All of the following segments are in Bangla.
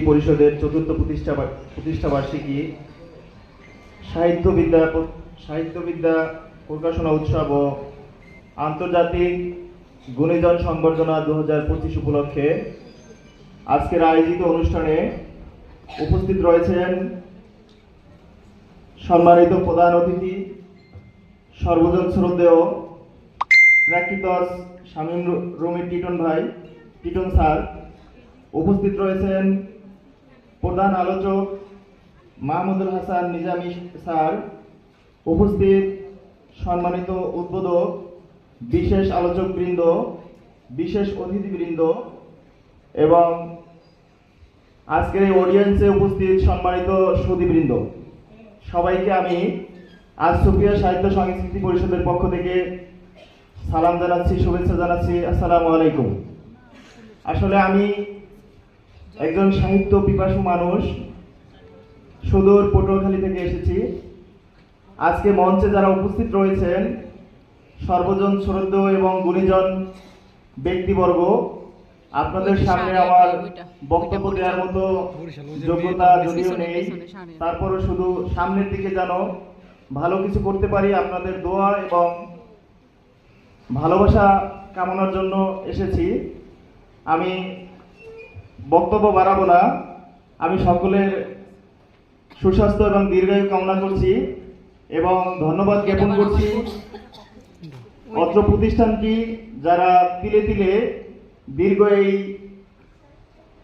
পরিষদের চতুর্থ প্রতিষ্ঠাবার্ষিকী সাহিত্যবিদ্যা প্রকাশনা উৎসব ও আন্তর্জাতিক গুণীজন সংবর্ধনা 2025 উপলক্ষে আজকের আয়োজিত অনুষ্ঠানে উপস্থিত রয়েছেন সম্মানিত প্রধান অতিথি, সর্বজন শ্রদ্ধেয় প্রাকৃতজ শামীম রুমি টিটন স্যার। উপস্থিত রয়েছেন প্রধান আলোচক মাহমুদুল হাসান নিজামী স্যার। উপস্থিত সম্মানিত উদ্বোধক, বিশেষ আলোচকবৃন্দ, বিশেষ অতিথিবৃন্দ এবং আজকের এই অডিয়েন্সে উপস্থিত সম্মানিত সুধীবৃন্দ, সবাইকে আমি আজ সুফিয়া সাহিত্য সংস্কৃতি পরিষদের পক্ষ থেকে সালাম জানাচ্ছি, শুভেচ্ছা জানাচ্ছি। আসসালামু আলাইকুম। আসলে আমি একজন সাহিত্য পিপাসু মানুষ, সুদূর পটুয়াখালী থেকে এসেছি। আজকে মঞ্চে যারা উপস্থিত রয়েছেন সর্বজন শ্রদ্ধেয় এবং গুণীজন ব্যক্তিবর্গ, আপনাদের সামনে আমার বক্তব্য দেওয়ার মতো যোগ্যতা যদিও নেই, তারপরও শুধু সামনের দিকে যেন ভালো কিছু করতে পারি আপনাদের দোয়া এবং ভালোবাসা কামনার জন্য এসেছি। আমি বক্তব্য বাড়াবো না। আমি সকলের সুস্বাস্থ্য এবং দীর্ঘায়ু কামনা করছি এবং ধন্যবাদ জ্ঞাপন করছি অত্র প্রতিষ্ঠানটি যারা তিলে তিলে দীর্ঘ এই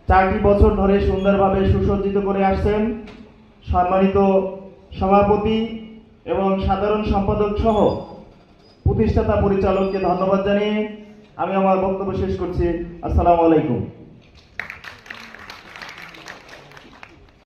4টি বছর ধরে সুন্দরভাবে সুসজ্জিত করে আসছেন। সম্মানিত সভাপতি এবং সাধারণ সম্পাদক সহ প্রতিষ্ঠাতা পরিচালককে ধন্যবাদ জানিয়ে আমি আমার বক্তব্য শেষ করছি। আসসালামু আলাইকুম।